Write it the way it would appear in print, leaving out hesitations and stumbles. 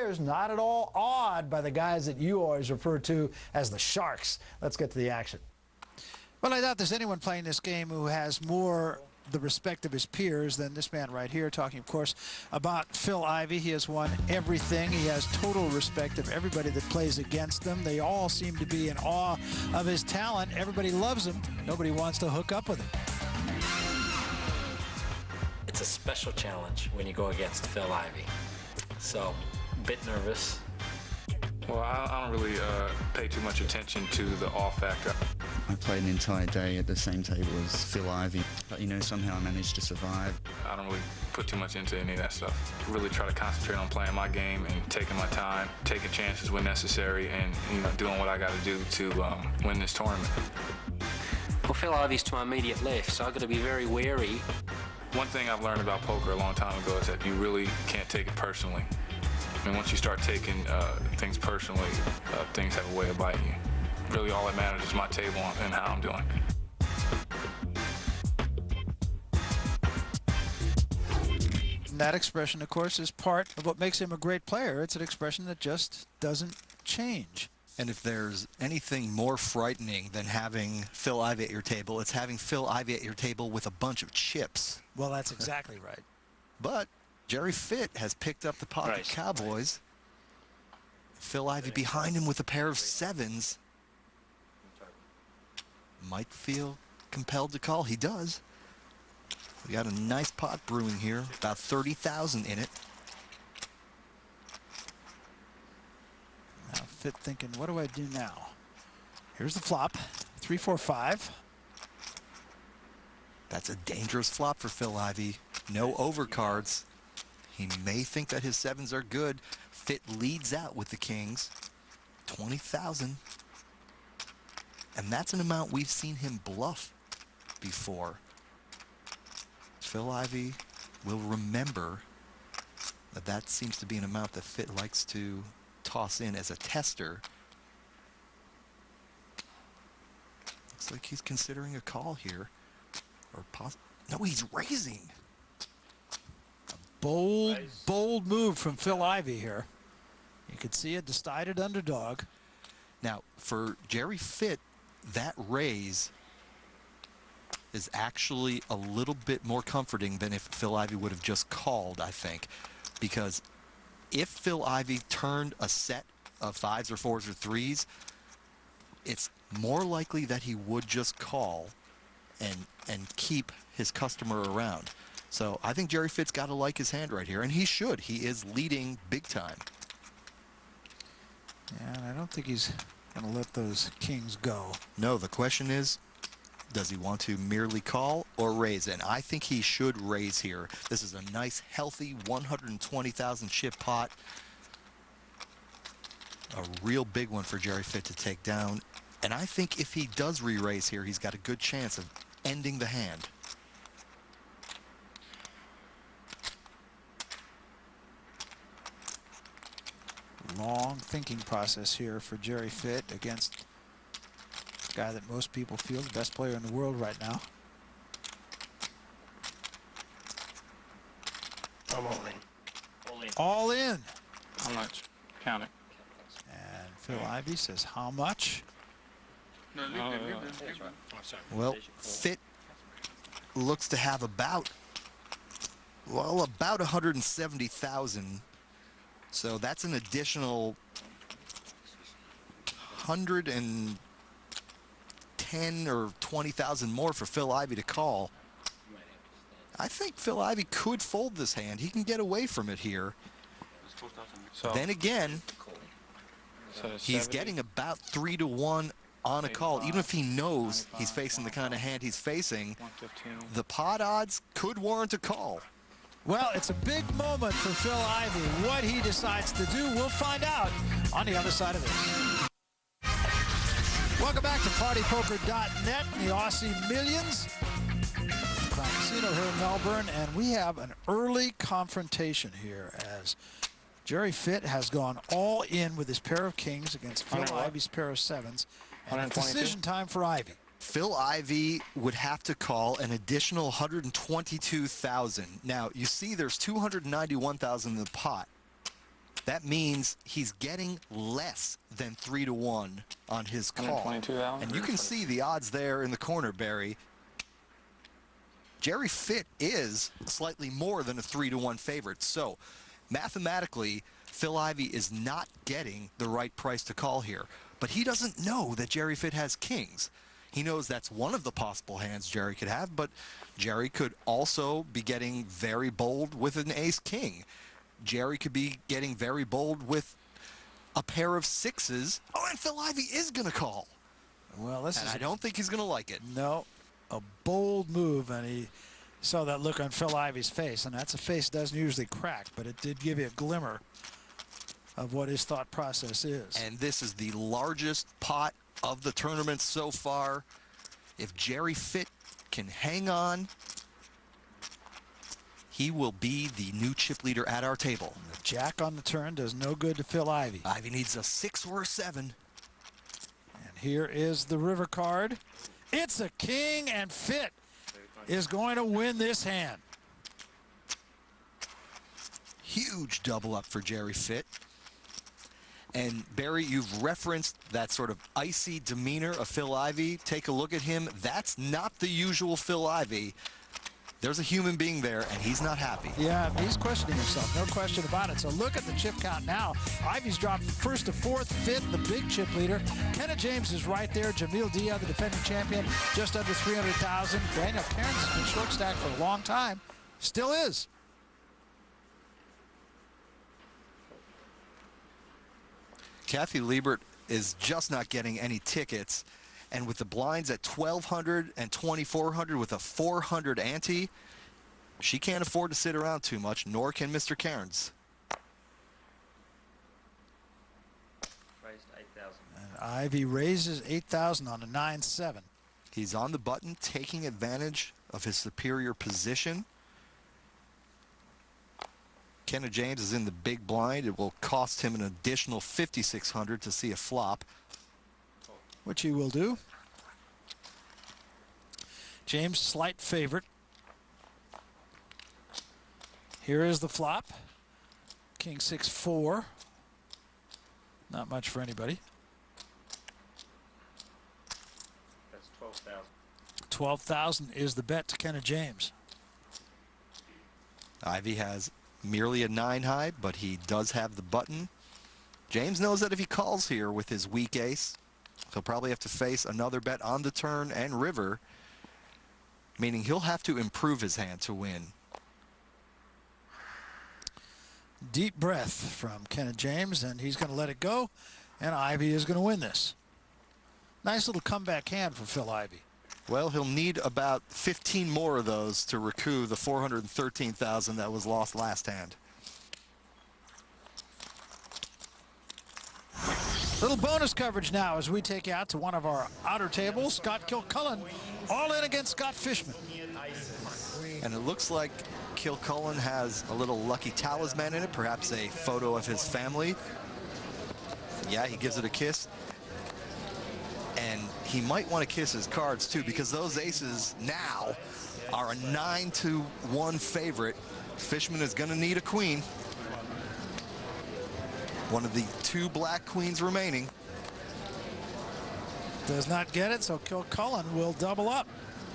players not at all awed by the guys that you always refer to as the Sharks. Let's get to the action. Well, I doubt there's anyone playing this game who has more the respect of his peers than this man right here, talking, of course, about Phil Ivey. He has won everything. He has total respect of everybody that plays against him. They all seem to be in awe of his talent. Everybody loves him. Nobody wants to hook up with him. It's a special challenge when you go against Phil Ivey. So, a bit nervous. Well, I don't really pay too much attention to the awe factor. I played an entire day at the same table as Phil Ivey, but you know, somehow I managed to survive. I don't really put too much into any of that stuff. Really try to concentrate on playing my game and taking my time, taking chances when necessary, and doing what I got to do to win this tournament. Well, Phil Ivey's to my immediate left, so I've got to be very wary. One thing I've learned about poker a long time ago is that you really can't take it personally. I mean, once you start taking things personally, things have a way of biting you. Really, all that matters is my table and how I'm doing. And that expression, of course, is part of what makes him a great player. It's an expression that just doesn't change. And if there's anything more frightening than having Phil Ivey at your table, it's having Phil Ivey at your table with a bunch of chips. Well, that's exactly right. But Gerry Fitt has picked up the pocket Cowboys. Phil Ivey behind him with a pair of sevens. Might feel compelled to call. He does. We got a nice pot brewing here, about 30,000 in it. Now Fitt thinking, what do I do now? Here's the flop, 3-4-5. That's a dangerous flop for Phil Ivey. No overcards. He may think that his sevens are good. Fitt leads out with the kings, 20,000. And that's an amount we've seen him bluff before. Phil Ivey will remember that that seems to be an amount that Fitt likes to toss in as a tester. Looks like he's considering a call here. Or no, he's raising. Bold move from Phil Ivey here. You could see a decided underdog. Now, for Gerry Fitt, that raise is actually a little bit more comforting than if Phil Ivey would have just called, I think. Because if Phil Ivey turned a set of fives or fours or threes, it's more likely that he would just call and keep his customer around. So I think Gerry Fitt's got to like his hand right here, and he should. He is leading big time. Yeah, and I don't think he's going to let those kings go. No, the question is, does he want to merely call or raise? And I think he should raise here. This is a nice, healthy 120,000 chip pot. A real big one for Gerry Fitt to take down. And I think if he does re-raise here, he's got a good chance of ending the hand. Long thinking process here for Gerry Fitt against a guy that most people feel the best player in the world right now. I'm all in. All in. All in. How much? Count it. And Phil Ivey says, how much? Well, Fitt looks to have about 170,000. So that's an additional 110 or 20,000 more for Phil Ivey to call. I think Phil Ivey could fold this hand. He can get away from it here. So, then again, he's getting about 3-1 on a call. Even if he knows he's facing the kind of hand he's facing, the pot odds could warrant a call. Well, it's a big moment for Phil Ivey. What he decides to do, we'll find out on the other side of this. Welcome back to PartyPoker.net, the Aussie Millions. Crown Casino here in Melbourne, and we have an early confrontation here as Gerry Fitt has gone all in with his pair of kings against Phil Ivey's pair of sevens. And decision time for Ivey. Phil Ivey would have to call an additional 122,000. Now, you see there's 291,000 in the pot. That means he's getting less than 3-1 on his call. 122,000. And you can see the odds there in the corner, Barry. Jerry Fitt is slightly more than a 3-1 favorite. So mathematically, Phil Ivey is not getting the right price to call here. But he doesn't know that Jerry Fitt has kings. He knows that's one of the possible hands Jerry could have, but Jerry could also be getting very bold with an ace-king. Jerry could be getting very bold with a pair of sixes. Oh, and Phil Ivey is going to call. Well, this And is I don't think he's going to like it. no, a bold move, and he saw that look on Phil Ivey's face, and that's a face that doesn't usually crack, but it did give you a glimmer of what his thought process is. And this is the largest pot of the tournament so far. If Jerry Fitt can hang on, he will be the new chip leader at our table. The jack on the turn does no good to Phil Ivey. Ivey needs a 6 or a 7. And here is the river card. It's a king, and Fitt is going to win this hand. Huge double up for Jerry Fitt. And Barry, you've referenced that sort of icy demeanor of Phil Ivey. Take a look at him. That's not the usual Phil Ivey. There's a human being there, and he's not happy. Yeah, he's questioning himself, no question about it. So look at the chip count now. Ivey's dropped first to fourth, Fitt, the big chip leader. Kenneth James is right there. Jamil Dia, the defending champion, just under 300,000. Daniel Cairns has been short stacked for a long time. Still is. Kathy Liebert is just not getting any tickets. And with the blinds at 1,200 and 2,400 with a 400 ante, she can't afford to sit around too much, nor can Mr. Cairns. Priced 8,000. And Ivey raises 8,000 on a 9-7. He's on the button, taking advantage of his superior position. Kenneth James is in the big blind. It will cost him an additional 5,600 to see a flop, which he will do. James, slight favorite. Here is the flop. King 6-4. Not much for anybody. That's 12,000. 12,000 is the bet to Kenneth James. Ivey has merely a 9 high, but he does have the button. James knows that if he calls here with his weak ace, he'll probably have to face another bet on the turn and river, meaning he'll have to improve his hand to win. Deep breath from Kenneth James, and he's going to let it go, and Ivey is going to win this. Nice little comeback hand for Phil Ivey. Well, he'll need about 15 more of those to recoup the 413,000 that was lost last hand. Little bonus coverage now as we take you out to one of our outer tables. Scott Kilcullen all in against Scott Fishman. And it looks like Kilcullen has a little lucky talisman in it, perhaps a photo of his family. Yeah, he gives it a kiss. And he might want to kiss his cards too, because those aces now are a 9-1 favorite. Fishman is going to need a queen. One of the 2 black queens remaining. Does not get it, so Kilcullen will double up.